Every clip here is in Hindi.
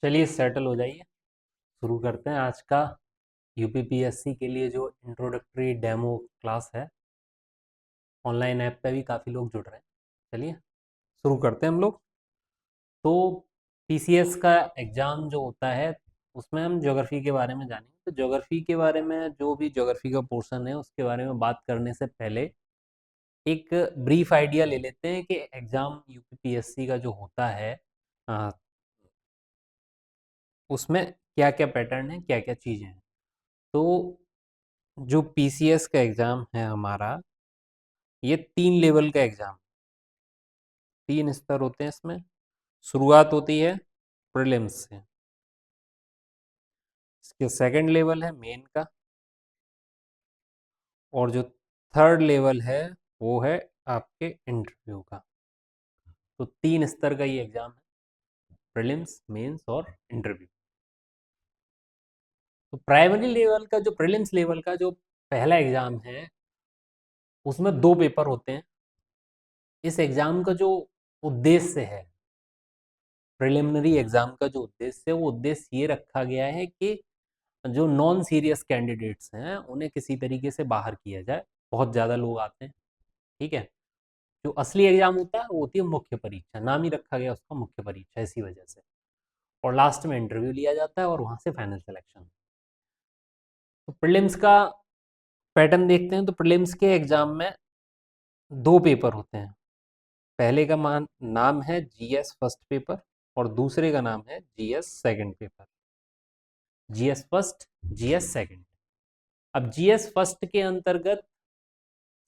चलिए सेटल हो जाइए, शुरू करते हैं आज का यूपीपीएससी के लिए जो इंट्रोडक्टरी डेमो क्लास है। ऑनलाइन ऐप पे भी काफ़ी लोग जुड़ रहे हैं। चलिए शुरू करते हैं हम लोग। तो पीसीएस का एग्ज़ाम जो होता है उसमें हम ज्योग्राफी के बारे में जानेंगे। तो ज्योग्राफी के बारे में जो भी ज्योग्राफी का पोर्शन है उसके बारे में बात करने से पहले एक ब्रीफ आइडिया ले लेते हैं कि एग्ज़ाम यूपीपीएससी का जो होता है आ, उसमें क्या क्या पैटर्न है, क्या क्या चीज़ें हैं। तो जो पीसीएस का एग्ज़ाम है हमारा, ये 3 लेवल का एग्ज़ाम, 3 स्तर होते हैं इसमें। शुरुआत होती है प्रीलिम्स से, इसके सेकंड लेवल है मेन का, और जो थर्ड लेवल है वो है आपके इंटरव्यू का। तो 3 स्तर का ये एग्ज़ाम है, प्रीलिम्स, मेंस और इंटरव्यू। तो प्राइमरी लेवल का जो प्रीलिम्स लेवल का जो पहला एग्ज़ाम है उसमें 2 पेपर होते हैं। इस एग्ज़ाम का जो उद्देश्य है, प्रिलिमिनरी एग्ज़ाम का जो उद्देश्य है, वो उद्देश्य ये रखा गया है कि जो नॉन सीरियस कैंडिडेट्स हैं उन्हें किसी तरीके से बाहर किया जाए। बहुत ज़्यादा लोग आते हैं, ठीक है। जो असली एग्ज़ाम होता है वो होती है मुख्य परीक्षा, नाम ही रखा गया उसका मुख्य परीक्षा इसी वजह से। और लास्ट में इंटरव्यू लिया जाता है और वहाँ से फाइनल सिलेक्शन। तो प्रीलिम्स का पैटर्न देखते हैं। तो प्रीलिम्स के एग्ज़ाम में 2 पेपर होते हैं। पहले का नाम है जीएस फर्स्ट पेपर और दूसरे का नाम है GS second paper. GS first, GS second. अब जीएस फर्स्ट के अंतर्गत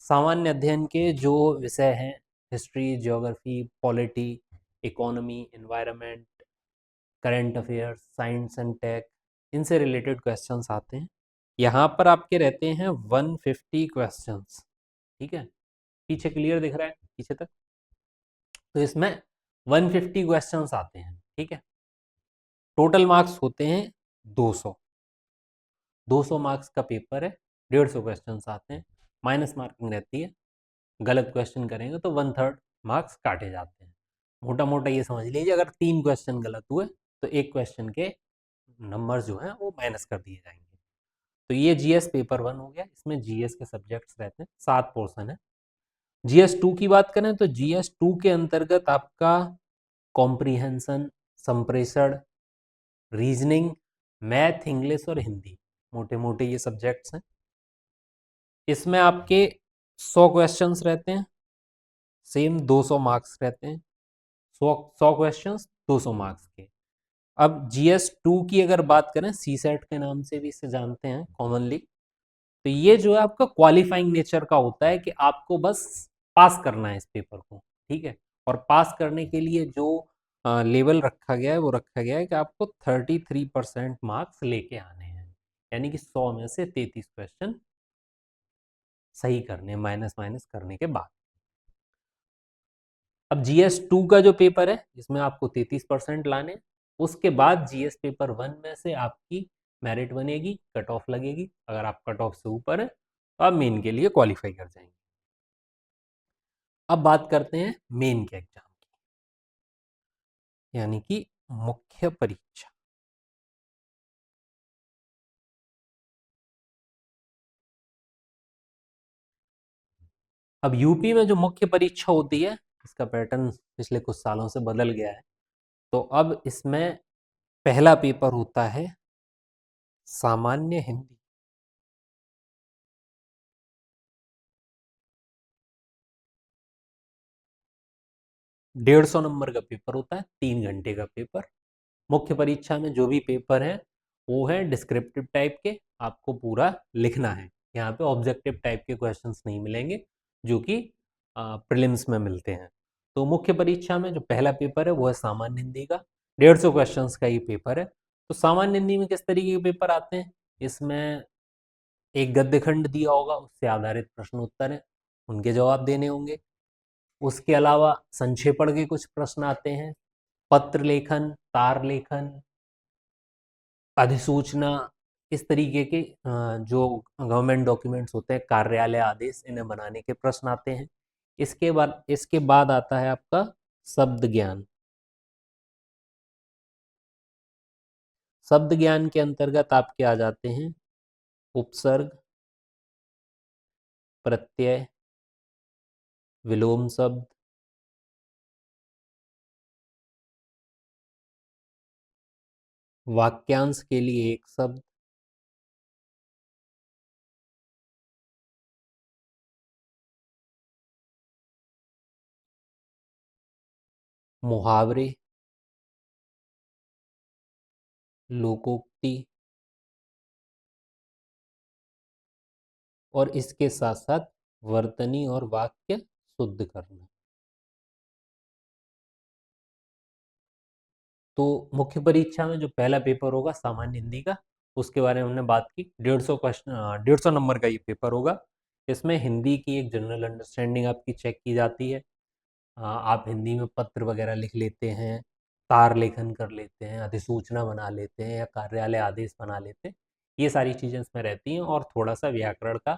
सामान्य अध्ययन के जो विषय हैं, history, geography, polity, economy, environment, current affairs, science and tech, इनसे रिलेटेड क्वेश्चंस आते हैं। यहाँ पर आपके रहते हैं 150 क्वेश्चंस, ठीक है। पीछे क्लियर दिख रहा है पीछे तक? तो इसमें 150 क्वेश्चंस आते हैं, ठीक है। टोटल मार्क्स होते हैं 200। 200 मार्क्स का पेपर है, 150 क्वेश्चन आते हैं। माइनस मार्किंग रहती है, गलत क्वेश्चन करेंगे तो 1/3 मार्क्स काटे जाते हैं। मोटा मोटा ये समझ लीजिए, अगर 3 क्वेश्चन गलत हुए तो एक क्वेश्चन के नंबर जो हैं वो माइनस कर दिए जाएंगे। तो ये जीएस पेपर 1 हो गया। इसमें जीएस के सब्जेक्ट्स रहते हैं, 7 पोर्शन है। जीएस 2 की बात करें तो जीएस 2 के अंतर्गत आपका कॉम्प्रीहेंशन, संप्रेषण, रीजनिंग, मैथ, इंग्लिश और हिंदी, मोटे मोटे ये सब्जेक्ट्स हैं। इसमें आपके 100 क्वेश्चंस रहते हैं, सेम 200 मार्क्स रहते हैं। 100 क्वेश्चंस 200 मार्क्स के। अब जीएस 2 की अगर बात करें, सी सेट के नाम से भी इसे जानते हैं कॉमनली, तो ये जो है आपका क्वालिफाइंग नेचर का होता है कि आपको बस पास करना है इस पेपर को, ठीक है। और पास करने के लिए जो लेवल रखा गया है वो रखा गया है कि आपको 33% मार्क्स लेके आने हैं, यानी कि 100 में से 33 क्वेश्चन सही करने, माइनस माइनस करने के बाद। अब जीएस 2 का जो पेपर है जिसमें आपको 33% लाने, उसके बाद जीएस पेपर 1 में से आपकी मेरिट बनेगी, कट ऑफ लगेगी। अगर आप कट ऑफ से ऊपर है तो आप मेन के लिए क्वालिफाई कर जाएंगे। अब बात करते हैं मेन के एग्जाम की, यानी कि मुख्य परीक्षा। अब यूपी में जो मुख्य परीक्षा होती है, इसका पैटर्न पिछले कुछ सालों से बदल गया है। तो अब इसमें पहला पेपर होता है सामान्य हिंदी। 150 नंबर का पेपर होता है, 3 घंटे का पेपर। मुख्य परीक्षा में जो भी पेपर है वो है डिस्क्रिप्टिव टाइप के, आपको पूरा लिखना है। यहाँ पे ऑब्जेक्टिव टाइप के क्वेश्चंस नहीं मिलेंगे जो कि प्रीलिम्स में मिलते हैं। तो मुख्य परीक्षा में जो पहला पेपर है वो है सामान्य हिंदी का, 150 क्वेश्चंस का ये पेपर है। तो सामान्य हिंदी में किस तरीके के पेपर आते हैं, इसमें एक गद्य खंड दिया होगा, उससे आधारित प्रश्न उत्तर है, उनके जवाब देने होंगे। उसके अलावा संक्षेपण के कुछ प्रश्न आते हैं, पत्र लेखन, तार लेखन, अधिसूचना, इस तरीके के जो गवर्नमेंट डॉक्यूमेंट्स होते हैं, कार्यालय आदेश, इन्हें बनाने के प्रश्न आते हैं। इसके बाद आता है आपका शब्द ज्ञान। शब्द ज्ञान के अंतर्गत आपके आ जाते हैं उपसर्ग, प्रत्यय, विलोम शब्द, वाक्यांश के लिए एक शब्द, मुहावरे, लोकोक्ति, और इसके साथ साथ वर्तनी और वाक्य शुद्ध करना। तो मुख्य परीक्षा में जो पहला पेपर होगा सामान्य हिंदी का, उसके बारे में हमने बात की। 150 क्वेश्चन, 150 नंबर का ये पेपर होगा। इसमें हिंदी की एक जनरल अंडरस्टैंडिंग आपकी चेक की जाती है। आप हिंदी में पत्र वगैरह लिख लेते हैं, तार लेखन कर लेते हैं, अधिसूचना बना लेते हैं या कार्यालय आदेश बना लेते हैं, ये सारी चीज़ें इसमें रहती हैं। और थोड़ा सा व्याकरण का,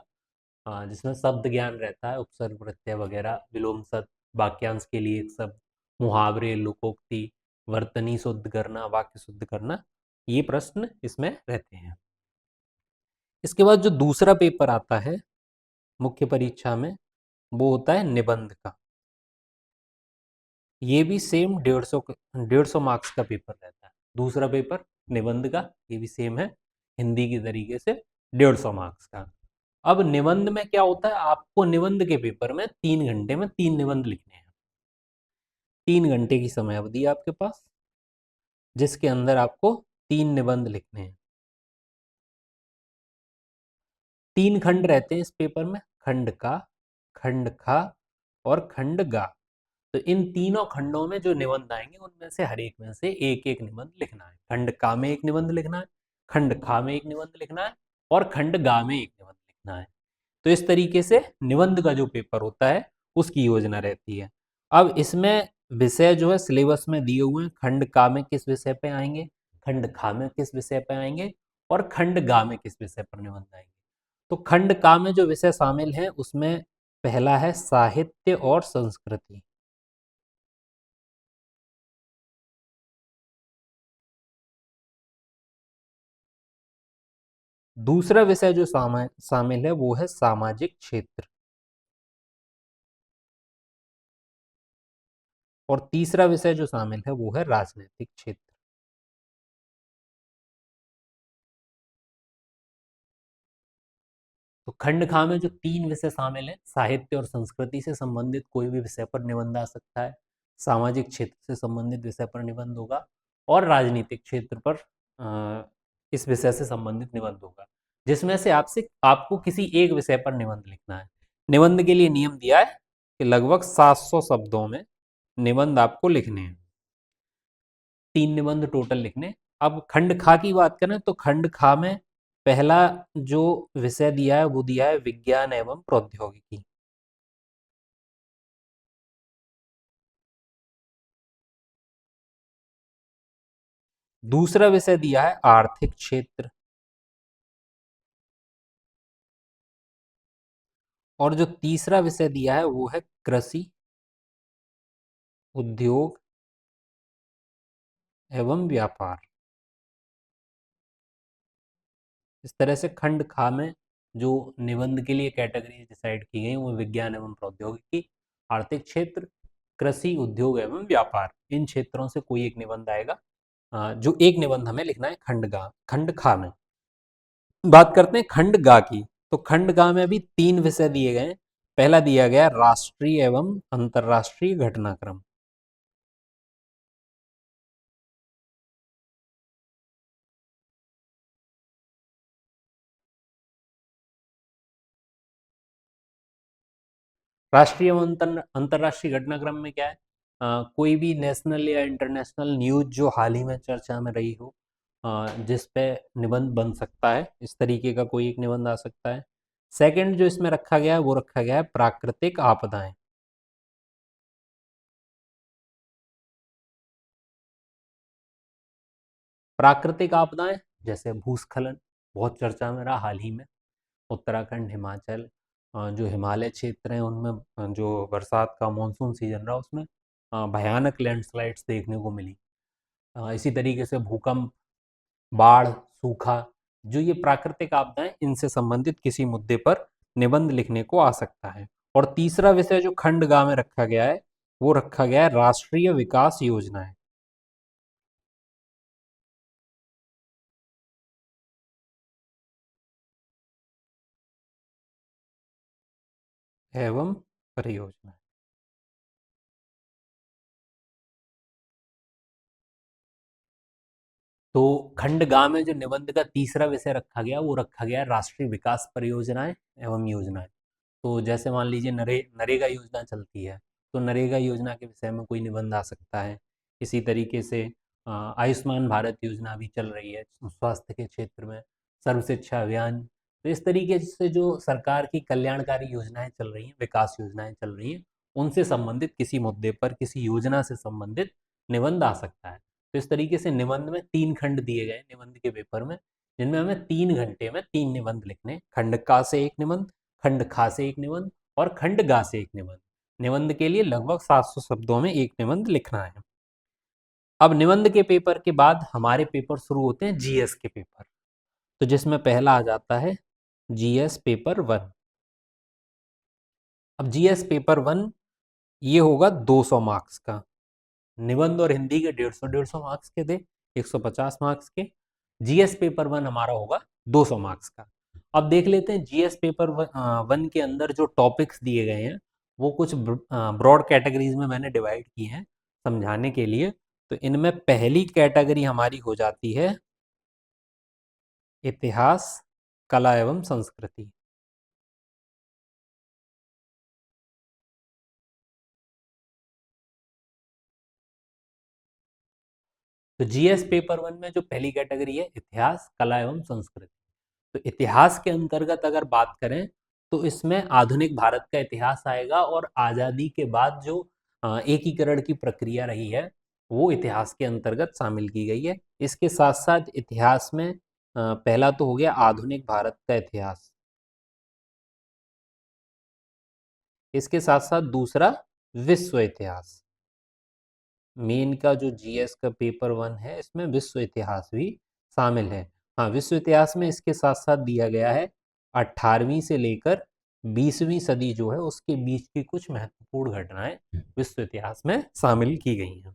जिसमें शब्द ज्ञान रहता है, उपसर्ग प्रत्यय वगैरह, विलोम शब्द, वाक्यांश के लिए एक शब्द, मुहावरे, लोकोक्ति, वर्तनी शुद्ध करना, वाक्य शुद्ध करना, ये प्रश्न इसमें रहते हैं। इसके बाद जो दूसरा पेपर आता है मुख्य परीक्षा में, वो होता है निबंध का। ये भी सेम 150 मार्क्स का पेपर रहता है। दूसरा पेपर निबंध का, ये भी सेम है, हिंदी की तरीके से 150 मार्क्स का। अब निबंध में क्या होता है, आपको निबंध के पेपर में 3 घंटे में 3 निबंध लिखने हैं। 3 घंटे की समय अवधि है आपके पास, जिसके अंदर आपको 3 निबंध लिखने हैं। 3 खंड रहते हैं इस पेपर में, खंड का, खंड खा और खंड गा। तो इन तीनों खंडों में जो निबंध आएंगे उनमें से हर एक में से एक एक निबंध लिखना है। खंड का में एक निबंध लिखना है, खंड खा में एक निबंध लिखना है, और खंड गा में एक निबंध लिखना है। तो इस तरीके से निबंध का जो पेपर होता है उसकी योजना रहती है। अब इसमें विषय जो है सिलेबस में दिए हुए हैं, खंड का में किस विषय पे आएंगे, खंड खा में किस विषय पे आएंगे, और खंड गा में किस विषय पर निबंध आएंगे। तो खंड का में जो विषय शामिल है उसमें पहला है साहित्य और संस्कृति। दूसरा विषय जो शामिल है वो है सामाजिक क्षेत्र। और तीसरा विषय जो शामिल है वो है राजनीतिक क्षेत्र। तो खंड खा में जो 3 विषय शामिल हैं, साहित्य और संस्कृति से संबंधित कोई भी विषय पर निबंध आ सकता है, सामाजिक क्षेत्र से संबंधित विषय पर निबंध होगा, और राजनीतिक क्षेत्र पर इस विषय से संबंधित निबंध होगा, जिसमें से आपसे आपको किसी एक विषय पर निबंध लिखना है। निबंध के लिए नियम दिया है कि लगभग 700 शब्दों में निबंध आपको लिखने हैं, 3 निबंध टोटल लिखने। अब खंड खा की बात करें तो खंड खा में पहला जो विषय दिया है वो दिया है विज्ञान एवं प्रौद्योगिकी। दूसरा विषय दिया है आर्थिक क्षेत्र। और जो तीसरा विषय दिया है वो है कृषि, उद्योग एवं व्यापार। इस तरह से खंड खा में जो निबंध के लिए कैटेगरी डिसाइड की गई वो विज्ञान एवं प्रौद्योगिकी, आर्थिक क्षेत्र, कृषि, उद्योग एवं व्यापार, इन क्षेत्रों से कोई एक निबंध आएगा। जो एक निबंध हमें लिखना है खंड खा में। बात करते हैं खंड गा की। तो खंड गा में भी 3 विषय दिए गए हैं। पहला दिया गया राष्ट्रीय एवं अंतर्राष्ट्रीय घटनाक्रम। राष्ट्रीय एवं अंतर्राष्ट्रीय घटनाक्रम में क्या है? कोई भी नेशनल या इंटरनेशनल न्यूज जो हाल ही में चर्चा में रही हो, जिस पे निबंध बन सकता है, इस तरीके का कोई एक निबंध आ सकता है। सेकंड जो इसमें रखा गया है वो रखा गया है प्राकृतिक आपदाएं। प्राकृतिक आपदाएं जैसे भूस्खलन, बहुत चर्चा में रहा हाल ही में। उत्तराखंड, हिमाचल, जो हिमालय क्षेत्र हैं उनमें जो बरसात का मानसून सीजन रहा उसमें भयानक लैंडस्लाइड्स देखने को मिली। इसी तरीके से भूकंप, बाढ़, सूखा, जो ये प्राकृतिक आपदाएं, इनसे संबंधित किसी मुद्दे पर निबंध लिखने को आ सकता है। और तीसरा विषय जो खंड ग में रखा गया है वो रखा गया है राष्ट्रीय विकास योजनाएं एवं परियोजनाएं। तो खंड ग में जो निबंध का तीसरा विषय रखा गया वो रखा गया है राष्ट्रीय विकास परियोजनाएं एवं योजनाएं। तो जैसे मान लीजिए नरेगा योजना चलती है, तो नरेगा योजना के विषय में कोई निबंध आ सकता है। इसी तरीके से आयुष्मान भारत योजना भी चल रही है स्वास्थ्य के क्षेत्र में, सर्व शिक्षा अभियान। तो इस तरीके से जो सरकार की कल्याणकारी योजनाएं चल रही हैं, विकास योजनाएं चल रही हैं, उनसे संबंधित किसी मुद्दे पर, किसी योजना से संबंधित निबंध आ सकता है। तो इस तरीके से निबंध में 3 खंड दिए गए निबंध के पेपर में, जिनमें हमें 3 घंटे में 3 निबंध लिखने। खंड का से एक निबंध, खंड खा से एक निबंध और खंड गा से एक निबंध। निबंध के लिए लगभग 700 शब्दों में एक निबंध लिखना है। अब निबंध के पेपर के बाद हमारे पेपर शुरू होते हैं जीएस के पेपर, तो जिसमें पहला आ जाता है जीएस पेपर 1। अब जीएस पेपर 1 ये होगा 200 मार्क्स का। निबंध और हिंदी के 150 मार्क्स के थे, 150 मार्क्स के। जीएस पेपर 1 हमारा होगा 200 मार्क्स का। अब देख लेते हैं जीएस पेपर 1 के अंदर जो टॉपिक्स दिए गए हैं वो कुछ ब्रॉड कैटेगरीज में मैंने डिवाइड की हैं समझाने के लिए। तो इनमें पहली कैटेगरी हमारी हो जाती है इतिहास, कला एवं संस्कृति। तो जीएस पेपर 1 में जो पहली कैटेगरी है इतिहास, कला एवं संस्कृति। तो इतिहास के अंतर्गत अगर बात करें तो इसमें आधुनिक भारत का इतिहास आएगा और आज़ादी के बाद जो एकीकरण की प्रक्रिया रही है वो इतिहास के अंतर्गत शामिल की गई है। इसके साथ साथ इतिहास में पहला तो हो गया आधुनिक भारत का इतिहास, इसके साथ साथ दूसरा विश्व इतिहास। मेन का जो जीएस का पेपर 1 है इसमें विश्व इतिहास भी शामिल है। हाँ, विश्व इतिहास में इसके साथ साथ दिया गया है 18वीं से लेकर 20वीं सदी जो है उसके बीच की कुछ महत्वपूर्ण घटनाएं विश्व इतिहास में शामिल की गई हैं।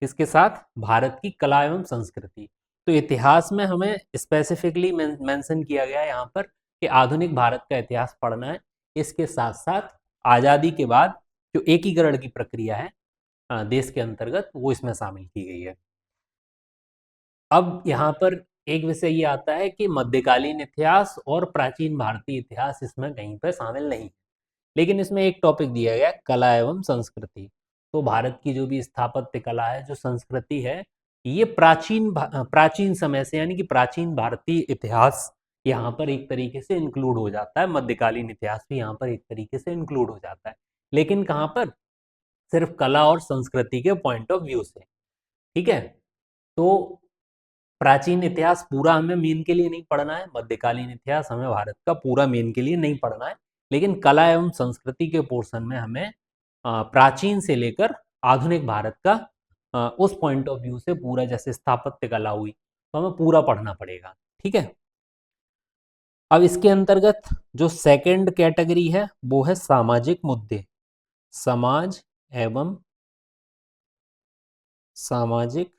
इसके साथ भारत की कला एवं संस्कृति। तो इतिहास में हमें स्पेसिफिकली मेंशन किया गया है यहाँ पर कि आधुनिक भारत का इतिहास पढ़ना है। इसके साथ साथ आज़ादी के बाद जो एकीकरण की प्रक्रिया है देश के अंतर्गत, वो इसमें शामिल की गई है। अब यहाँ पर एक विषय ये आता है कि मध्यकालीन इतिहास और प्राचीन भारतीय इतिहास इसमें कहीं पर शामिल नहीं, लेकिन इसमें एक टॉपिक दिया गया है कला एवं संस्कृति। तो भारत की जो भी स्थापत्य कला है, जो संस्कृति है, ये प्राचीन समय से, यानी कि प्राचीन भारतीय इतिहास यहाँ पर एक तरीके से इंक्लूड हो जाता है। मध्यकालीन इतिहास भी यहाँ पर एक तरीके से इंक्लूड हो जाता है, लेकिन कहाँ पर? सिर्फ कला और संस्कृति के पॉइंट ऑफ व्यू से। ठीक है, तो प्राचीन इतिहास पूरा हमें मेन के लिए नहीं पढ़ना है, मध्यकालीन इतिहास हमें भारत का पूरा मेन के लिए नहीं पढ़ना है, लेकिन कला एवं संस्कृति के पोर्शन में हमें प्राचीन से लेकर आधुनिक भारत का उस पॉइंट ऑफ व्यू से पूरा, जैसे स्थापत्य कला हुई, तो हमें पूरा पढ़ना पड़ेगा। ठीक है, अब इसके अंतर्गत जो सेकंड कैटेगरी है वो है सामाजिक मुद्दे। समाज एवं सामाजिक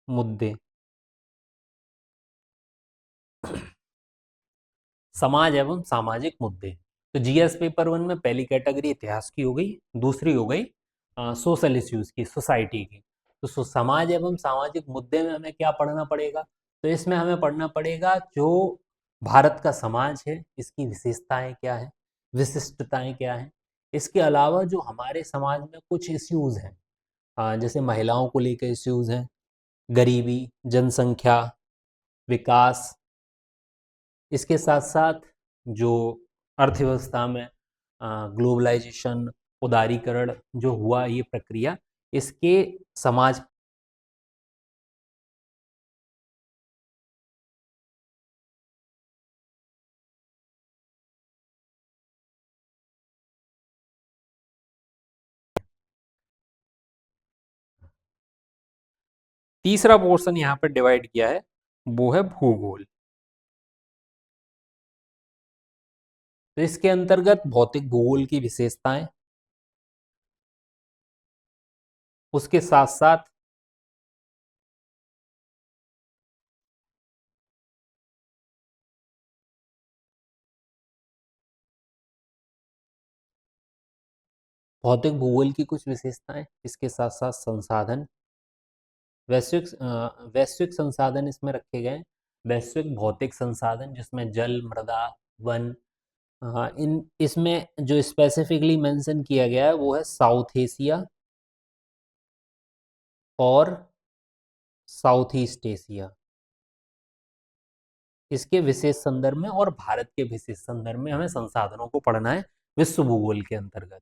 मुद्दे। समाज एवं सामाजिक मुद्दे। तो जीएस पेपर 1 में पहली कैटेगरी इतिहास की हो गई, दूसरी हो गई सोशल इश्यूज की, सोसाइटी की। तो समाज एवं सामाजिक मुद्दे में हमें क्या पढ़ना पड़ेगा? तो इसमें हमें पढ़ना पड़ेगा जो भारत का समाज है इसकी विशेषताएं क्या है, विशिष्टताएं क्या हैं। इसके अलावा जो हमारे समाज में कुछ इश्यूज हैं, जैसे महिलाओं को लेकर इश्यूज हैं, गरीबी, जनसंख्या, विकास, इसके साथ साथ जो अर्थव्यवस्था में ग्लोबलाइजेशन, उदारीकरण जो हुआ ये प्रक्रिया, इसके समाज। तीसरा पोर्शन यहाँ पर डिवाइड किया है, वो है भूगोल। तो इसके अंतर्गत भौतिक भूगोल की विशेषताएं, उसके साथ साथ भौतिक भूगोल की कुछ विशेषताएं, इसके साथ साथ संसाधन, वैश्विक संसाधन इसमें रखे गए हैं। वैश्विक भौतिक संसाधन जिसमें जल, मृदा, वन, हाँ, इन इसमें जो स्पेसिफिकली मेंशन किया गया है वो है साउथ एशिया और साउथ ईस्ट एशिया। इसके विशेष संदर्भ में और भारत के विशेष संदर्भ में हमें संसाधनों को पढ़ना है विश्व भूगोल के अंतर्गत।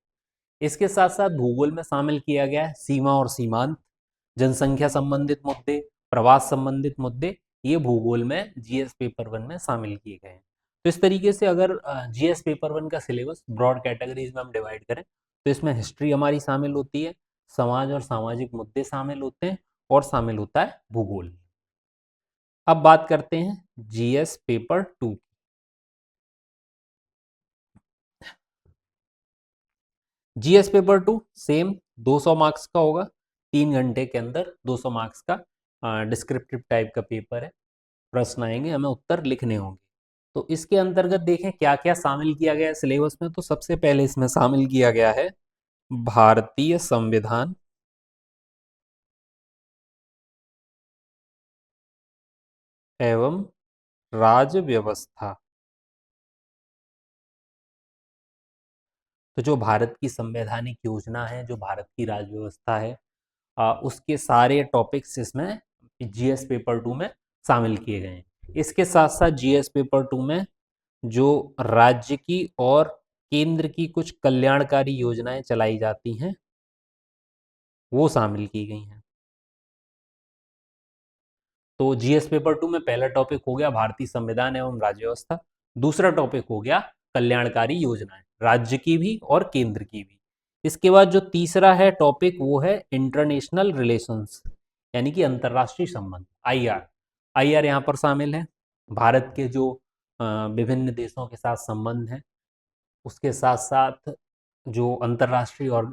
इसके साथ साथ भूगोल में शामिल किया गया है सीमा और सीमांत, जनसंख्या संबंधित मुद्दे, प्रवास संबंधित मुद्दे, ये भूगोल में जीएस पेपर 1 में शामिल किए गए हैं। तो इस तरीके से अगर जीएस पेपर 1 का सिलेबस ब्रॉड कैटेगरीज में हम डिवाइड करें तो इसमें हिस्ट्री हमारी शामिल होती है, समाज और सामाजिक मुद्दे शामिल होते हैं, और शामिल होता है भूगोल। अब बात करते हैं GS paper 2। GS paper 2 same 200 marks का होगा, 3 घंटे के अंदर 200 मार्क्स का डिस्क्रिप्टिव टाइप का पेपर है। प्रश्न आएंगे, हमें उत्तर लिखने होंगे। तो इसके अंतर्गत देखें क्या क्या शामिल किया गया है सिलेबस में। तो सबसे पहले इसमें शामिल किया गया है भारतीय संविधान एवं राज्य व्यवस्था। तो जो भारत की संवैधानिक योजना है, जो भारत की राज्य व्यवस्था है, उसके सारे टॉपिक्स इसमें जीएस पेपर 2 में शामिल किए गए हैं। इसके साथ साथ जीएस पेपर 2 में जो राज्य की और केंद्र की कुछ कल्याणकारी योजनाएं चलाई जाती हैं वो शामिल की गई हैं। तो जीएस पेपर 2 में पहला टॉपिक हो गया भारतीय संविधान एवं राज्य व्यवस्था, दूसरा टॉपिक हो गया कल्याणकारी योजनाएं, राज्य की भी और केंद्र की भी। इसके बाद जो तीसरा है टॉपिक वो है इंटरनेशनल रिलेशंस, यानी कि अंतर्राष्ट्रीय संबंध, आईआर। आईआर यहाँ पर शामिल है, भारत के जो विभिन्न देशों के साथ संबंध हैं, उसके साथ साथ जो अंतर्राष्ट्रीय और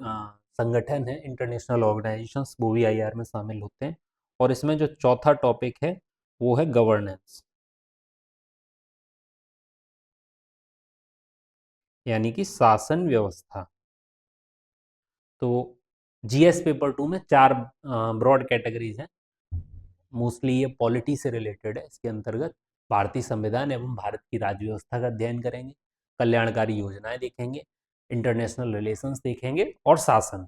संगठन है, इंटरनेशनल ऑर्गेनाइजेशंस, वो भी आईआर में शामिल होते हैं। और इसमें जो चौथा टॉपिक है वो है गवर्नेंस, यानी कि शासन व्यवस्था। तो जीएस पेपर 2 में 4 ब्रॉड कैटेगरीज हैं, मोस्टली ये पॉलिटी से रिलेटेड है। इसके अंतर्गत भारतीय संविधान एवं भारत की राज्य व्यवस्था का अध्ययन करेंगे, कल्याणकारी योजनाएं देखेंगे, इंटरनेशनल रिलेशंस देखेंगे और शासन।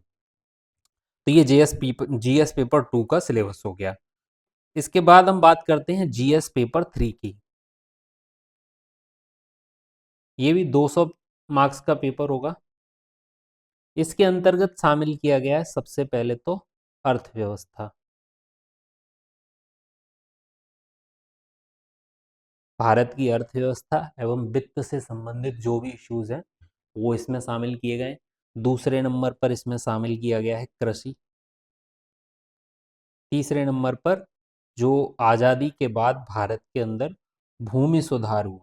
तो ये जीएस पेपर 2 का सिलेबस हो गया। इसके बाद हम बात करते हैं जीएस पेपर 3 की। ये भी 200 मार्क्स का पेपर होगा। इसके अंतर्गत शामिल किया गया है सबसे पहले तो अर्थव्यवस्था, भारत की अर्थव्यवस्था एवं वित्त से संबंधित जो भी इश्यूज हैं वो इसमें शामिल किए गए। दूसरे नंबर पर इसमें शामिल किया गया है कृषि। तीसरे नंबर पर जो आज़ादी के बाद भारत के अंदर भूमि सुधार हुए,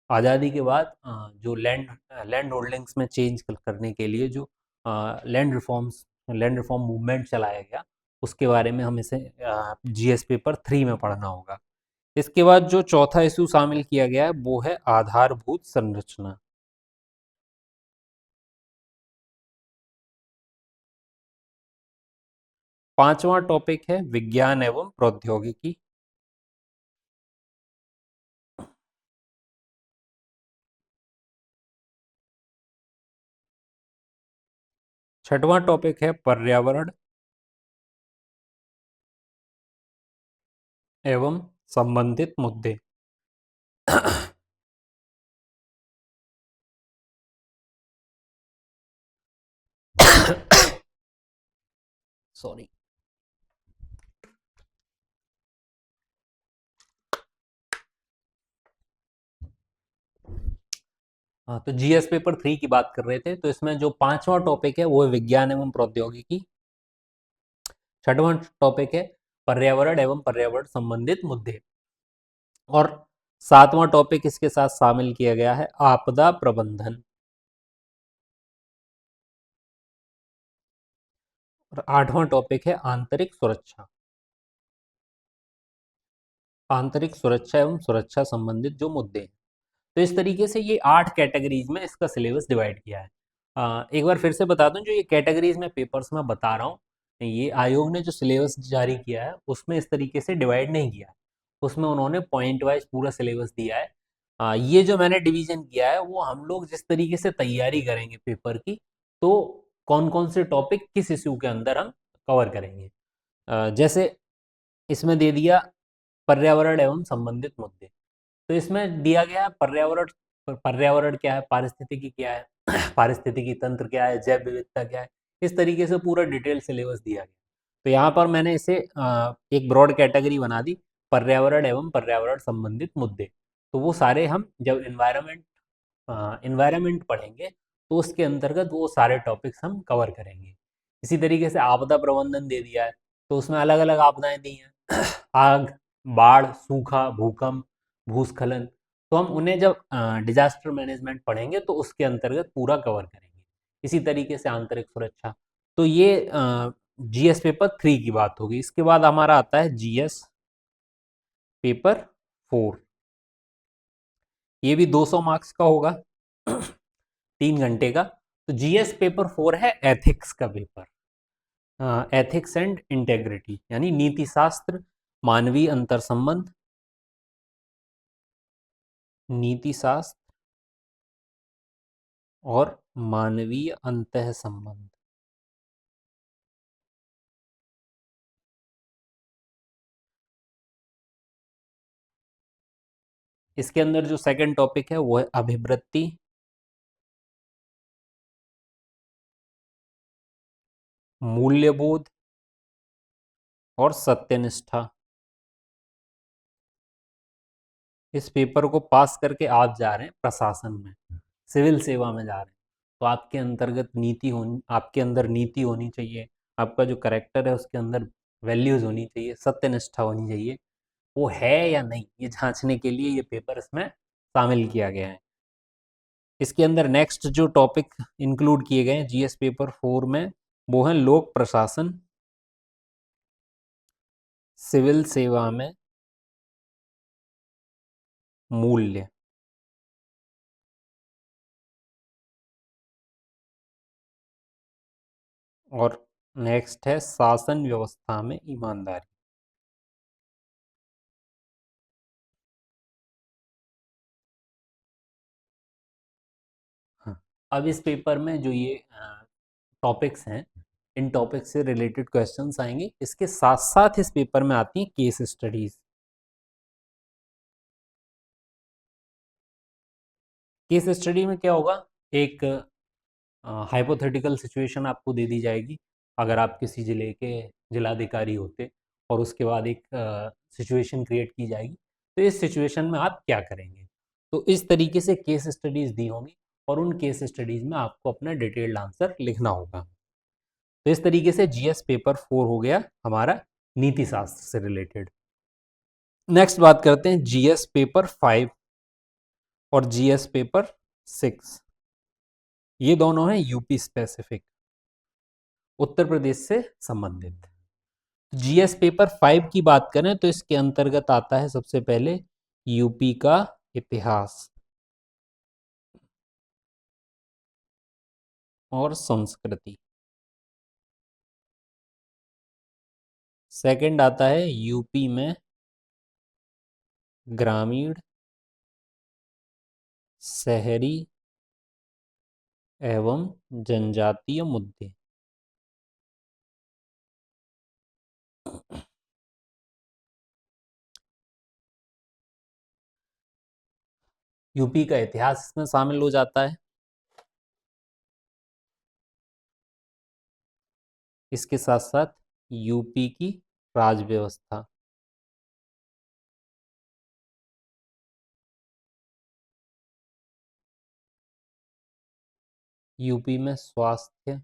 आज़ादी के बाद जो लैंड होल्डिंग्स में चेंज करने के लिए जो लैंड रिफॉर्म मूवमेंट चलाया गया, उसके बारे में हम इसे जीएस पेपर 3 में पढ़ना होगा। इसके बाद जो चौथा इशू शामिल किया गया है वो है आधारभूत संरचना। पांचवा टॉपिक है विज्ञान एवं प्रौद्योगिकी। छठवां टॉपिक है पर्यावरण एवं संबंधित मुद्दे। सॉरी। हाँ, तो जीएस पेपर 3 की बात कर रहे थे, तो इसमें जो पांचवा टॉपिक है वो है विज्ञान एवं प्रौद्योगिकी। छठवां टॉपिक है पर्यावरण एवं पर्यावरण संबंधित मुद्दे। और सातवां टॉपिक इसके साथ शामिल किया गया है आपदा प्रबंधन। और आठवां टॉपिक है आंतरिक सुरक्षा। आंतरिक सुरक्षा एवं सुरक्षा संबंधित जो मुद्दे हैं। तो इस तरीके से ये 8 कैटेगरीज में इसका सिलेबस डिवाइड किया है। एक बार फिर से बता दूं, जो ये कैटेगरीज में पेपर्स में बता रहा हूँ, ये आयोग ने जो सिलेबस जारी किया है उसमें इस तरीके से डिवाइड नहीं किया है। उसमें उन्होंने पॉइंट वाइज पूरा सिलेबस दिया है। ये जो मैंने डिवीजन किया है वो हम लोग जिस तरीके से तैयारी करेंगे पेपर की, तो कौन कौन से टॉपिक किस इश्यू के अंदर हम कवर करेंगे। जैसे इसमें दे दिया पर्यावरण एवं संबंधित मुद्दे। तो इसमें दिया गया है पर्यावरण। पर्यावरण क्या है, पारिस्थितिकी क्या है, पारिस्थितिकी तंत्र क्या है, जैव विविधता क्या है, इस तरीके से पूरा डिटेल सिलेबस दिया गया। तो यहाँ पर मैंने इसे एक ब्रॉड कैटेगरी बना दी, पर्यावरण एवं पर्यावरण संबंधित मुद्दे। तो वो सारे हम जब इन्वायरमेंट पढ़ेंगे तो उसके अंतर्गत वो सारे टॉपिक्स हम कवर करेंगे। इसी तरीके से आपदा प्रबंधन दे दिया है, तो उसमें अलग अलग आपदाएं दी हैं। आग, बाढ़, सूखा, भूकंप, भूस्खलन। तो हम उन्हें जब डिजास्टर मैनेजमेंट पढ़ेंगे तो उसके अंतर्गत पूरा कवर करेंगे। इसी तरीके से आंतरिक सुरक्षा। तो ये जीएस पेपर 3 की बात होगी। इसके बाद हमारा आता है जीएस पेपर 4। ये भी 200 मार्क्स का होगा, 3 घंटे का। तो जीएस पेपर 4 है एथिक्स का पेपर। एथिक्स एंड इंटेग्रिटी यानी नीति शास्त्र, मानवीय अंतर संबंध, नीति शास्त्र और मानवीय अंतः संबंध। इसके अंदर जो सेकंड टॉपिक है वो है अभिवृत्ति, मूल्यबोध और सत्यनिष्ठा। इस पेपर को पास करके आप जा रहे हैं प्रशासन में, सिविल सेवा में जा रहे हैं। तो आपके अंतर्गत नीति होनी, आपके अंदर नीति होनी चाहिए। आपका जो करेक्टर है उसके अंदर वैल्यूज होनी चाहिए, सत्यनिष्ठा होनी चाहिए। वो है या नहीं, ये जांचने के लिए ये पेपर इसमें शामिल किया गया है। इसके अंदर नेक्स्ट जो टॉपिक इंक्लूड किए गए हैं जीएस पेपर 4 में, वो है लोक प्रशासन, सिविल सेवा में मूल्य, और नेक्स्ट है शासन व्यवस्था में ईमानदारी। हाँ। अब इस पेपर में जो ये टॉपिक्स हैं, इन टॉपिक्स से रिलेटेड क्वेश्चंस आएंगे। इसके साथ साथ इस पेपर में आती हैं केस स्टडीज। केस स्टडी में क्या होगा, एक हाइपोथेटिकल सिचुएशन आपको दे दी जाएगी। अगर आप किसी जिले के जिलाधिकारी होते और उसके बाद एक सिचुएशन क्रिएट की जाएगी, तो इस सिचुएशन में आप क्या करेंगे। तो इस तरीके से केस स्टडीज दी होंगी और उन केस स्टडीज में आपको अपना डिटेल्ड आंसर लिखना होगा। तो इस तरीके से जीएस पेपर 4 हो गया हमारा नीति शास्त्र से रिलेटेड। नेक्स्ट बात करते हैं जीएस पेपर 5 और जीएस पेपर 6। ये दोनों हैं यूपी स्पेसिफिक, उत्तर प्रदेश से संबंधित। जीएस पेपर 5 की बात करें तो इसके अंतर्गत आता है सबसे पहले यूपी का इतिहास और संस्कृति। सेकंड आता है यूपी में ग्रामीण, शहरी एवं जनजातीय मुद्दे। यूपी का इतिहास इसमें शामिल हो जाता है। इसके साथ साथ यूपी की राज व्यवस्था, यूपी में स्वास्थ्य,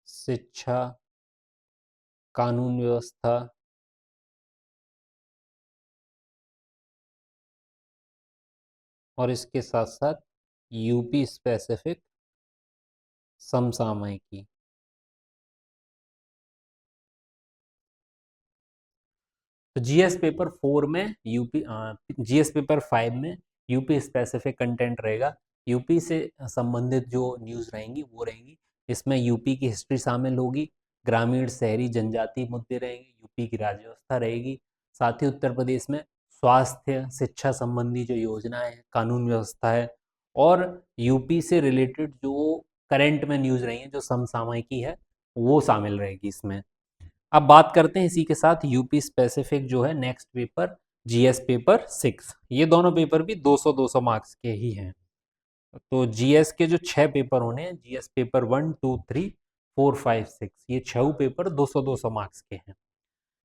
शिक्षा, कानून व्यवस्था, और इसके साथ साथ यूपी स्पेसिफिक समसामयिकी। तो जीएस पेपर 4 में यूपी, जीएस पेपर 5 में यूपी स्पेसिफिक कंटेंट रहेगा। यूपी से संबंधित जो न्यूज़ रहेंगी वो रहेंगी। इसमें यूपी की हिस्ट्री शामिल होगी, ग्रामीण शहरी जनजातीय मुद्दे रहेंगे, यूपी की राज्य व्यवस्था रहेगी। साथ ही उत्तर प्रदेश में स्वास्थ्य शिक्षा संबंधी जो योजनाएं हैं, कानून व्यवस्था है, और यूपी से रिलेटेड जो करंट में न्यूज़ रही हैं, जो समसामयिकी है, वो शामिल रहेगी इसमें। अब बात करते हैं इसी के साथ यूपी स्पेसिफिक जो है नेक्स्ट पेपर, जीएस पेपर 6। ये दोनों पेपर भी 200-200 मार्क्स के ही हैं। तो जीएस के जो 6 पेपर होने हैं, जीएस पेपर 1, 2, 3, 4, 5, 6, ये 6 पेपर 200-200 मार्क्स के हैं।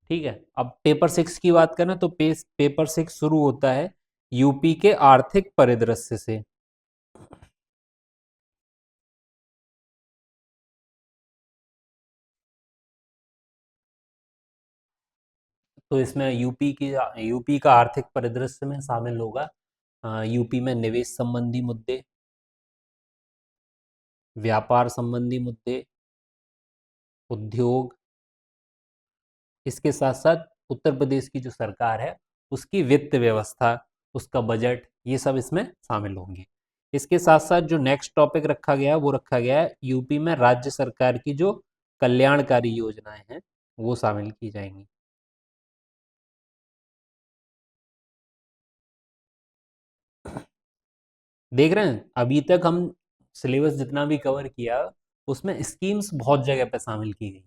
ठीक है, अब पेपर 6 की बात करें तो पेपर 6 शुरू होता है यूपी के आर्थिक परिदृश्य से। तो इसमें यूपी का आर्थिक परिदृश्य में शामिल होगा यूपी में निवेश संबंधी मुद्दे, व्यापार संबंधी मुद्दे, उद्योग। इसके साथ साथ उत्तर प्रदेश की जो सरकार है उसकी वित्त व्यवस्था, उसका बजट, ये सब इसमें शामिल होंगे। इसके साथ साथ जो नेक्स्ट टॉपिक रखा गया है वो रखा गया है यूपी में राज्य सरकार की जो कल्याणकारी योजनाएं हैं वो शामिल की जाएंगी। देख रहे हैं अभी तक हम सिलेबस जितना भी कवर किया उसमें स्कीम्स बहुत जगह पे शामिल की गई।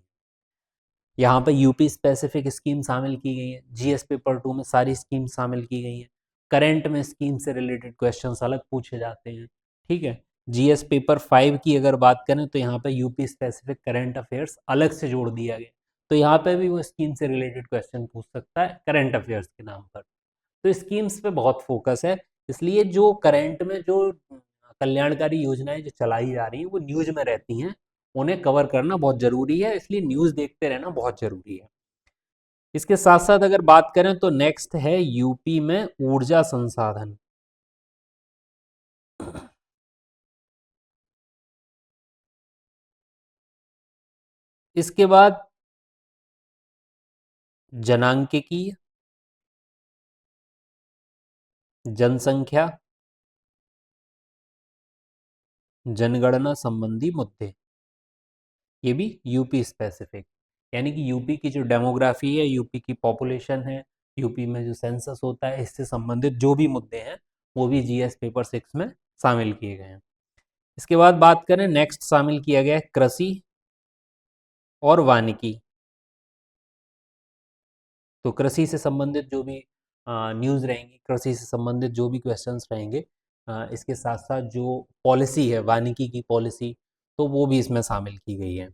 यहाँ पे यूपी स्पेसिफिक स्कीम शामिल की गई है, जीएस पेपर 2 में सारी स्कीम शामिल की गई हैं। करंट में स्कीम से रिलेटेड क्वेश्चंस अलग पूछे जाते हैं। ठीक है, जीएस पेपर 5 की अगर बात करें तो यहाँ पे यूपी स्पेसिफिक करंट अफेयर्स अलग से जोड़ दिया गया। तो यहाँ पे भी वो स्कीम से रिलेटेड क्वेश्चन पूछ सकता है करंट अफेयर्स के नाम पर। तो स्कीम्स पे बहुत फोकस है, इसलिए जो करंट में जो कल्याणकारी योजनाएं जो चलाई जा रही हैं वो न्यूज में रहती हैं, उन्हें कवर करना बहुत जरूरी है, इसलिए न्यूज देखते रहना बहुत जरूरी है। इसके साथ साथ अगर बात करें तो नेक्स्ट है यूपी में ऊर्जा संसाधन। इसके बाद जनांकिकी, जनसंख्या, जनगणना संबंधी मुद्दे, ये भी यूपी स्पेसिफिक। यानी कि यूपी की जो डेमोग्राफी है, यूपी की पॉपुलेशन है, यूपी में जो सेंसस होता है, इससे संबंधित जो भी मुद्दे हैं वो भी जीएस पेपर 6 में शामिल किए गए हैं। इसके बाद बात करें नेक्स्ट शामिल किया गया है कृषि और वानिकी। तो कृषि से संबंधित जो भी न्यूज़ रहेंगी, कृषि से संबंधित जो भी क्वेश्चंस रहेंगे, इसके साथ साथ जो पॉलिसी है वानिकी की पॉलिसी, तो वो भी इसमें शामिल की गई है।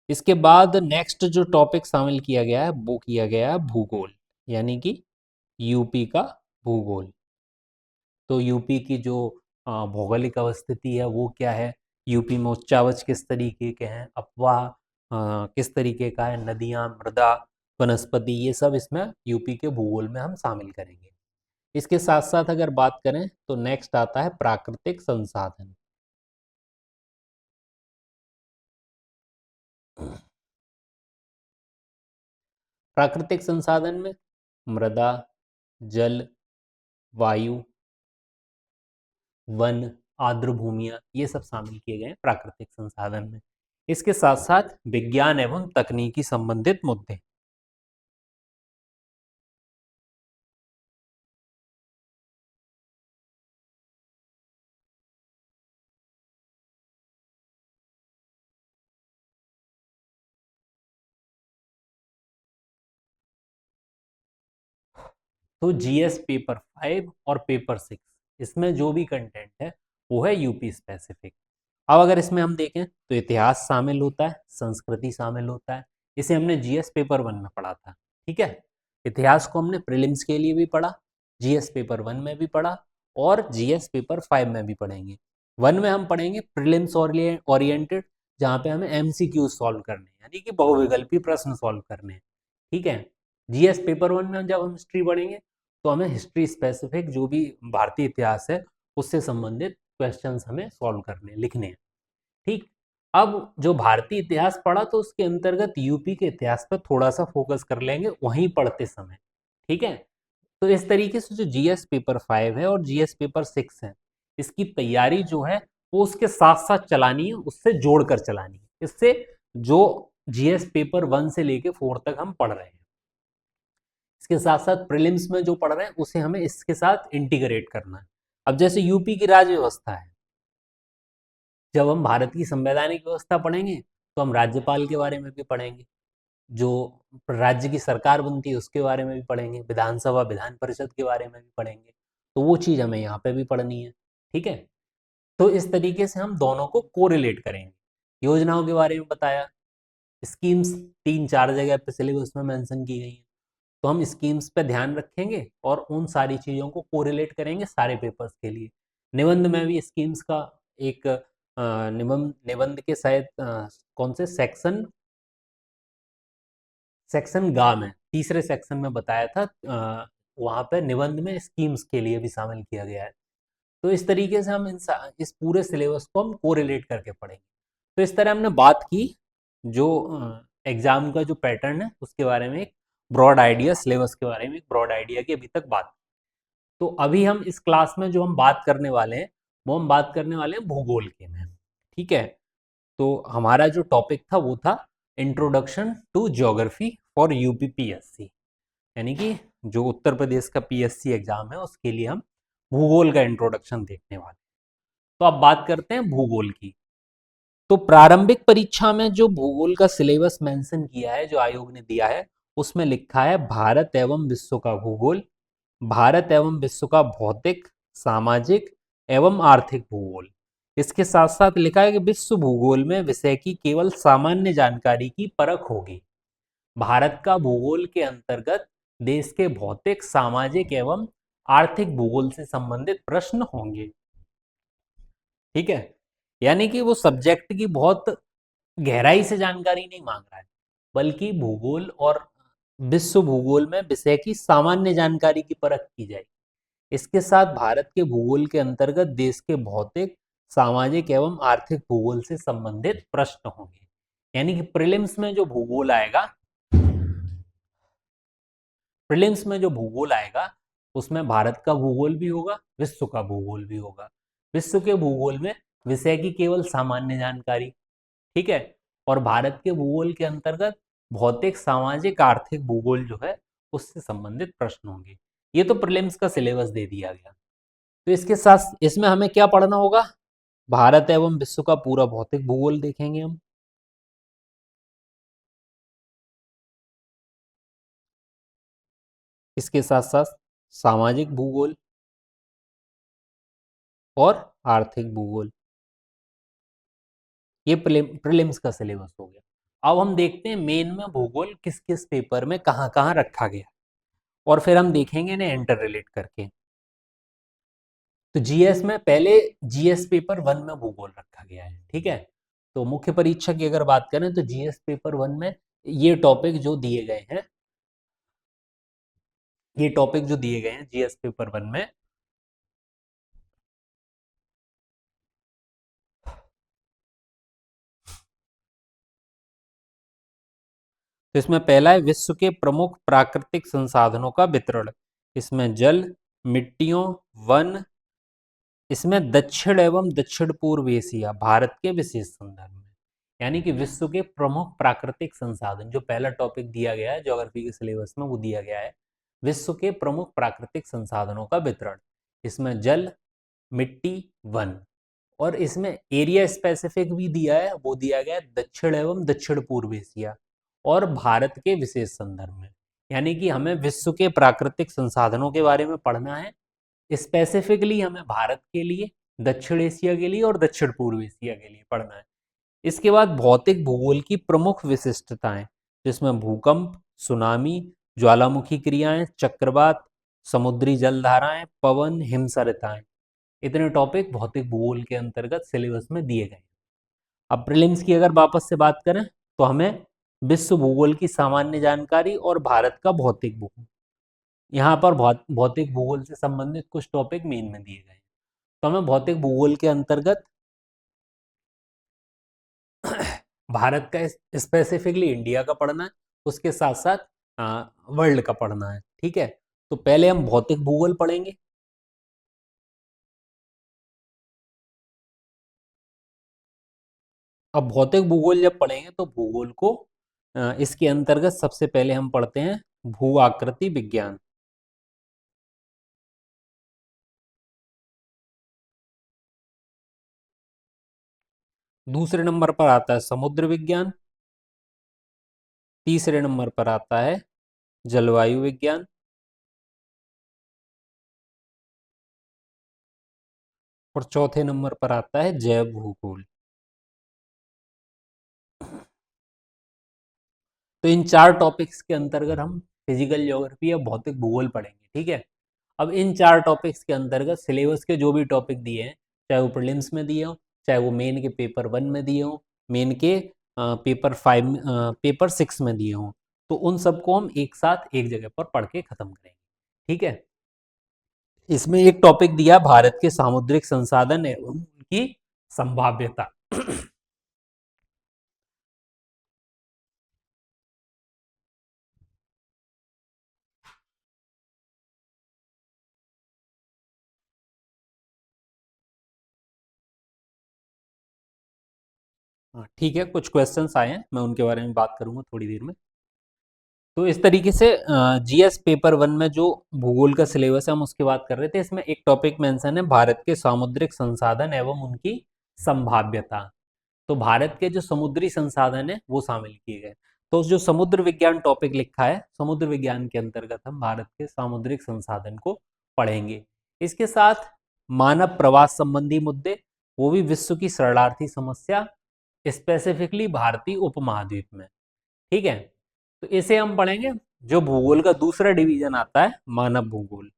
इसके बाद नेक्स्ट जो टॉपिक शामिल किया गया है वो किया गया है भूगोल, यानी कि यूपी का भूगोल। तो यूपी की जो भौगोलिक अवस्थिति है वो क्या है, यूपी में उच्चावच किस तरीके के हैं, अपवाह किस तरीके का है, नदियाँ, मृदा, वनस्पति, ये सब इसमें यूपी के भूगोल में हम शामिल करेंगे। इसके साथ साथ अगर बात करें तो नेक्स्ट आता है प्राकृतिक संसाधन। प्राकृतिक संसाधन में मृदा, जल, वायु, वन, आर्द्र भूमियाँ, ये सब शामिल किए गए हैं प्राकृतिक संसाधन में। इसके साथ साथ विज्ञान एवं तकनीकी संबंधित मुद्दे। तो जीएस पेपर 5 और पेपर 6 इसमें जो भी कंटेंट है वो है यूपी स्पेसिफिक। अब अगर इसमें हम देखें तो इतिहास शामिल होता है, संस्कृति शामिल होता है। इसे हमने जीएस पेपर 1 में पढ़ा था, ठीक है। इतिहास को हमने प्रीलिम्स के लिए भी पढ़ा, जीएस पेपर 1 में भी पढ़ा और जीएस पेपर 5 में भी पढ़ेंगे। 1 में हम पढ़ेंगे प्रीलिम्स ओरिएंटेड, जहाँ पे हमें एमसीक्यू सॉल्व करने हैं, यानी कि बहुविकल्पी प्रश्न सॉल्व करने हैं, ठीक है। जीएस पेपर 1 में जब हम हिस्ट्री पढ़ेंगे तो हमें हिस्ट्री स्पेसिफिक जो भी भारतीय इतिहास है उससे संबंधित क्वेश्चंस हमें सॉल्व करने लिखने हैं, ठीक। अब जो भारतीय इतिहास पढ़ा तो उसके अंतर्गत यूपी के इतिहास पर थोड़ा सा फोकस कर लेंगे वहीं पढ़ते समय, ठीक है। तो इस तरीके से जो जीएस पेपर 5 है और जीएस पेपर 6 है, इसकी तैयारी जो है वो उसके साथ साथ चलानी है, उससे जोड़कर चलानी है। इससे जो जीएस पेपर 1 से लेके 4 तक हम पढ़ रहे हैं, इसके साथ साथ प्रीलिम्स में जो पढ़ रहे हैं उसे हमें इसके साथ इंटीग्रेट करना है। अब जैसे यूपी की राज्य व्यवस्था है, जब हम भारत की संवैधानिक व्यवस्था पढ़ेंगे तो हम राज्यपाल के बारे में भी पढ़ेंगे, जो राज्य की सरकार बनती है उसके बारे में भी पढ़ेंगे, विधानसभा विधान परिषद के बारे में भी पढ़ेंगे। तो वो चीज़ हमें यहाँ पे भी पढ़नी है, ठीक है। तो इस तरीके से हम दोनों को कोरिलेट करेंगे। योजनाओं के बारे में बताया, स्कीम्स 3-4 जगह पे सिलेबस में मेंशन की गई हैं, तो हम स्कीम्स पे ध्यान रखेंगे और उन सारी चीज़ों को कोरिलेट करेंगे सारे पेपर्स के लिए। निबंध में भी स्कीम्स का एक निबंध निबंध के शायद कौन से सेक्शन सेक्शन गा में तीसरे सेक्शन में बताया था, वहाँ पे निबंध में स्कीम्स के लिए भी शामिल किया गया है। तो इस तरीके से हम इस पूरे सिलेबस को हम कोरिलेट करके पढ़ेंगे। तो इस तरह हमने बात की जो एग्जाम का जो पैटर्न है उसके बारे में, एक ब्रॉड आइडिया, सिलेबस के बारे में एक ब्रॉड आइडिया की अभी तक बात। तो अभी हम इस क्लास में जो हम बात करने वाले हैं वो हम बात करने वाले हैं भूगोल के में, ठीक है। तो हमारा जो टॉपिक था वो था introduction to geography for UPPSC, यानी कि जो उत्तर प्रदेश का पीएससी एग्जाम है उसके लिए हम भूगोल का इंट्रोडक्शन देखने वाले हैं। तो अब बात करते हैं भूगोल की। तो प्रारंभिक परीक्षा में जो भूगोल का सिलेबस मेंशन किया है, जो आयोग ने दिया है, उसमें लिखा है भारत एवं विश्व का भूगोल, भारत एवं विश्व का भौतिक, सामाजिक एवं आर्थिक भूगोल। इसके साथ साथ लिखा है कि विश्व भूगोल में विषय की केवल सामान्य जानकारी की परख होगी। भारत का भूगोल के अंतर्गत देश के भौतिक, सामाजिक एवं आर्थिक भूगोल से संबंधित प्रश्न होंगे, ठीक है। यानी कि वो सब्जेक्ट की बहुत गहराई से जानकारी नहीं मांग रहा है, बल्कि भूगोल और विश्व भूगोल में विषय की सामान्य जानकारी की परख की जाएगी। इसके साथ भारत के भूगोल के अंतर्गत देश के भौतिक, सामाजिक एवं आर्थिक भूगोल से संबंधित प्रश्न होंगे। यानी कि प्रीलिम्स में जो भूगोल आएगा, प्रीलिम्स में जो भूगोल आएगा उसमें भारत का भूगोल भी होगा, विश्व का भूगोल भी होगा। विश्व के भूगोल में विषय की केवल सामान्य जानकारी, ठीक है। और भारत के भूगोल के अंतर्गत भौतिक, सामाजिक, आर्थिक भूगोल जो है उससे संबंधित प्रश्न होंगे। ये तो प्रीलिम्स का सिलेबस दे दिया गया। तो इसके साथ इसमें हमें क्या पढ़ना होगा, भारत एवं विश्व का पूरा भौतिक भूगोल देखेंगे हम, इसके साथ साथ सामाजिक भूगोल और आर्थिक भूगोल। ये प्रीलिम्स का सिलेबस हो गया। अब हम देखते हैं मेन में भूगोल किस किस पेपर में कहाँ कहाँ रखा गया, और फिर हम देखेंगे इन्हें इंटर रिलेट करके। तो जीएस में पहले जीएस पेपर 1 में भूगोल रखा गया है, ठीक है। तो मुख्य परीक्षा की अगर बात करें तो जीएस पेपर 1 में ये टॉपिक जो दिए गए हैं, ये टॉपिक जो दिए गए हैं जीएस पेपर 1 में, तो इसमें पहला है विश्व के प्रमुख प्राकृतिक संसाधनों का वितरण। इसमें जल, मिट्टियों, वन, इसमें दक्षिण एवं दक्षिण पूर्व एशिया भारत के विशेष संदर्भ में। यानी कि विश्व के प्रमुख प्राकृतिक संसाधन, जो पहला टॉपिक दिया गया है ज्योग्राफी के सिलेबस में, वो दिया गया है विश्व के प्रमुख प्राकृतिक संसाधनों का वितरण। इसमें जल, मिट्टी, वन, और इसमें एरिया स्पेसिफिक भी दिया है, वो दिया गया है दक्षिण एवं दक्षिण पूर्व एशिया और भारत के विशेष संदर्भ में। यानी कि हमें विश्व के प्राकृतिक संसाधनों के बारे में पढ़ना है। स्पेसिफिकली हमें भारत के लिए, दक्षिण एशिया के लिए और दक्षिण पूर्व एशिया के लिए पढ़ना है। इसके बाद भौतिक भूगोल की प्रमुख विशिष्टताएं, जिसमें भूकंप, सुनामी, ज्वालामुखी क्रियाएं, चक्रवात, समुद्री जलधाराएं, पवन, हिमसरिताएं, इतने टॉपिक भौतिक भूगोल के अंतर्गत सिलेबस में दिए गए। अब प्रीलिम्स की अगर वापस से बात करें तो हमें विश्व भूगोल की सामान्य जानकारी और भारत का भौतिक भूगोल, यहाँ पर भौतिक भूगोल से संबंधित कुछ टॉपिक मेन में दिए गए हैं। तो हमें भौतिक भूगोल के अंतर्गत भारत का स्पेसिफिकली इंडिया का पढ़ना है, उसके साथ साथ वर्ल्ड का पढ़ना है। ठीक है, तो पहले हम भौतिक भूगोल पढ़ेंगे। अब भौतिक भूगोल जब पढ़ेंगे तो भूगोल को इसके अंतर्गत सबसे पहले हम पढ़ते हैं भू आकृति विज्ञान। दूसरे नंबर पर आता है समुद्र विज्ञान। तीसरे नंबर पर आता है जलवायु विज्ञान। और चौथे नंबर पर आता है जैव भूगोल। तो इन चार टॉपिक्स के अंतर्गत हम फिजिकल ज्योग्राफी या भौतिक भूगोल पढ़ेंगे। ठीक है, अब इन चार टॉपिक्स के अंतर्गत सिलेबस के जो भी टॉपिक दिए हैं, चाहे वो प्रीलिम्स में दिए हो, चाहे वो मेन के पेपर 1 में दिए हो, मेन के पेपर 5 पेपर 6 में दिए हों, तो उन सबको हम एक साथ एक जगह पर पढ़ के खत्म करेंगे। ठीक है, इसमें एक टॉपिक दिया भारत के सामुद्रिक संसाधन एवं उनकी संभाव्यता। हाँ, ठीक है, कुछ क्वेश्चंस आए हैं, मैं उनके बारे में बात करूंगा थोड़ी देर में। तो इस तरीके से जीएस पेपर 1 में जो भूगोल का सिलेबस है हम उसकी बात कर रहे थे। इसमें एक टॉपिक मेंशन है भारत के सामुद्रिक संसाधन एवं उनकी संभाव्यता। तो भारत के जो समुद्री संसाधन है वो शामिल किए गए। तो जो समुद्र विज्ञान टॉपिक लिखा है, समुद्र विज्ञान के अंतर्गत हम भारत के सामुद्रिक संसाधन को पढ़ेंगे। इसके साथ मानव प्रवास संबंधी मुद्दे, वो भी विश्व की शरणार्थी समस्या, स्पेसिफिकली भारतीय उपमहाद्वीप में। ठीक है, तो इसे हम पढ़ेंगे। जो भूगोल का दूसरा डिवीजन आता है मानव भूगोल,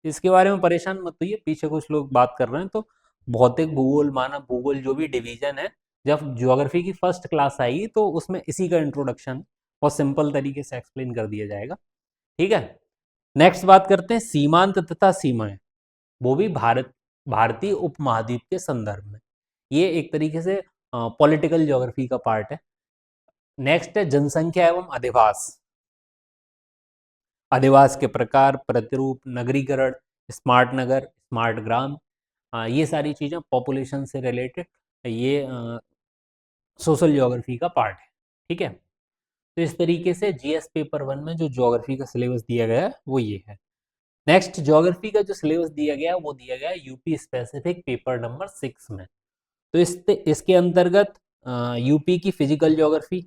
इसके बारे में परेशान मत होइए, पीछे कुछ लोग बात कर रहे हैं। तो भौतिक भूगोल, मानव भूगोल जो भी डिवीजन है, जब ज्योग्राफी की फर्स्ट क्लास आएगी तो उसमें इसी का इंट्रोडक्शन और सिंपल तरीके से एक्सप्लेन कर दिया जाएगा। ठीक है, नेक्स्ट बात करते हैं सीमांत तथा सीमाएं, वो भी भारतीय उपमहाद्वीप के संदर्भ में। ये एक तरीके से पॉलिटिकल ज्योग्राफी का पार्ट है। नेक्स्ट है जनसंख्या एवं अधिवास, अधिवास के प्रकार, प्रतिरूप, नगरीकरण, स्मार्ट नगर, स्मार्ट ग्राम, ये सारी चीज़ें पॉपुलेशन से रिलेटेड, ये सोशल ज्योग्राफी का पार्ट है। ठीक है, तो इस तरीके से जीएस पेपर 1 में जो ज्योग्राफी का सिलेबस दिया गया है वो ये है। नेक्स्ट ज्योग्राफी का जो सिलेबस दिया गया है वो दिया गया है यूपी स्पेसिफिक पेपर नंबर 6 में। तो इसके अंतर्गत यूपी की फिजिकल ज्योग्राफी,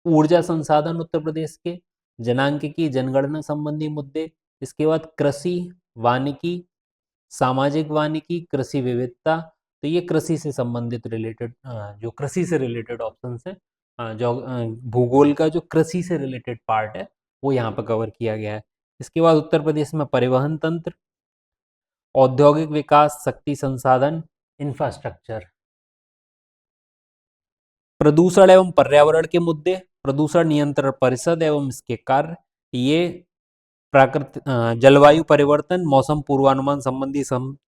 ऊर्जा संसाधन उत्तर प्रदेश के, जनांकिकी जनगणना संबंधी मुद्दे, इसके बाद कृषि, वानिकी, सामाजिक वानिकी, कृषि विविधता। तो ये कृषि से संबंधित रिलेटेड, जो कृषि से रिलेटेड ऑप्शन है, जो भूगोल का जो कृषि से रिलेटेड पार्ट है वो यहाँ पर कवर किया गया है। इसके बाद उत्तर प्रदेश में परिवहन तंत्र, औद्योगिक विकास, शक्ति संसाधन, इंफ्रास्ट्रक्चर, प्रदूषण एवं पर्यावरण के मुद्दे, प्रदूषण नियंत्रण परिषद एवं इसके कार्य, ये जलवायु परिवर्तन, मौसम पूर्वानुमान संबंधी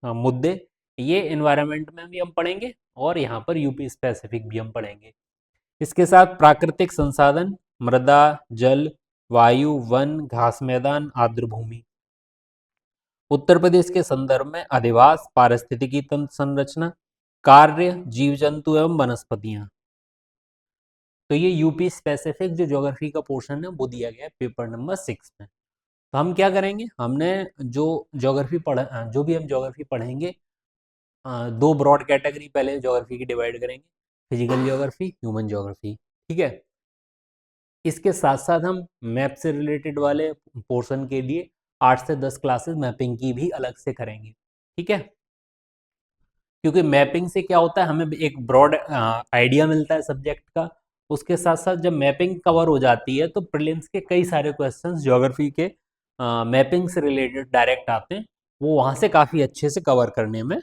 मुद्दे, ये एनवायरनमेंट में भी हम पढ़ेंगे और यहाँ पर यूपी स्पेसिफिक भी हम पढ़ेंगे। इसके साथ प्राकृतिक संसाधन, मृदा, जल, वायु, वन, घास मैदान, आर्द्र भूमि। उत्तर प्रदेश के संदर्भ में अधिवास, पारिस्थितिकी तंत्र संरचना, कार्य, जीव जंतु एवं वनस्पतियां। तो ये यूपी स्पेसिफिक जो ज्योग्राफी का पोर्शन है वो दिया गया है पेपर नंबर 6 में। तो हम क्या करेंगे, हमने जो ज्योग्राफी पढ़ा, जो भी हम ज्योग्राफी पढ़ेंगे दो ब्रॉड कैटेगरी पहले ज्योग्राफी की डिवाइड करेंगे, फिजिकल ज्योग्राफी, ह्यूमन ज्योग्राफी, ठीक है। इसके साथ साथ हम मैप से रिलेटेड वाले पोर्शन के लिए 8 से 10 क्लासेस मैपिंग की भी अलग से करेंगे, ठीक है। क्योंकि मैपिंग से क्या होता है, हमें एक ब्रॉड आइडिया मिलता है सब्जेक्ट का। उसके साथ साथ जब मैपिंग कवर हो जाती है तो प्रीलिम्स के कई सारे क्वेश्चंस ज्योग्राफी के मैपिंग से रिलेटेड डायरेक्ट आते हैं, वो वहाँ से काफ़ी अच्छे से कवर करने में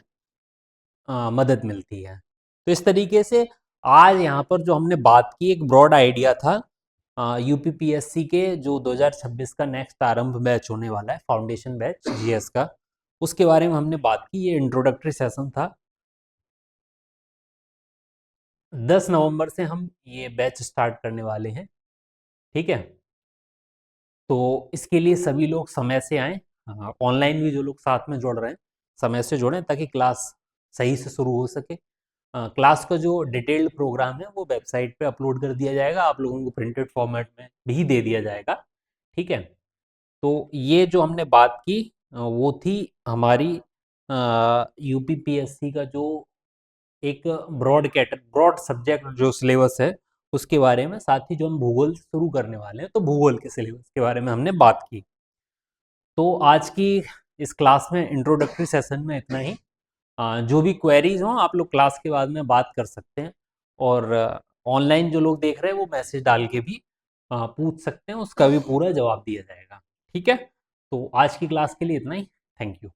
मदद मिलती है। तो इस तरीके से आज यहाँ पर जो हमने बात की, एक ब्रॉड आइडिया था यूपीपीएससी के जो 2026 का नेक्स्ट आरंभ बैच होने वाला है, फाउंडेशन बैच जीएस का, उसके बारे में हमने बात की। ये इंट्रोडक्टरी सेशन था। 10 नवंबर से हम ये बैच स्टार्ट करने वाले हैं, ठीक है। तो इसके लिए सभी लोग समय से आएँ, ऑनलाइन भी जो लोग साथ में जुड़ रहे हैं समय से जुड़ें ताकि क्लास सही से शुरू हो सके। क्लास का जो डिटेल्ड प्रोग्राम है वो वेबसाइट पे अपलोड कर दिया जाएगा, आप लोगों को प्रिंटेड फॉर्मेट में भी दे दिया जाएगा, ठीक है। तो ये जो हमने बात की वो थी हमारी यूपीपीएससी का जो एक ब्रॉड सब्जेक्ट जो सिलेबस है उसके बारे में, साथ ही जो हम भूगोल शुरू करने वाले हैं तो भूगोल के सिलेबस के बारे में हमने बात की। तो आज की इस क्लास में इंट्रोडक्टरी सेशन में इतना ही। जो भी क्वेरीज हों आप लोग क्लास के बाद में बात कर सकते हैं, और ऑनलाइन जो लोग देख रहे हैं वो मैसेज डाल के भी पूछ सकते हैं, उसका भी पूरा जवाब दिया जाएगा, ठीक है। तो आज की क्लास के लिए इतना ही। Thank you.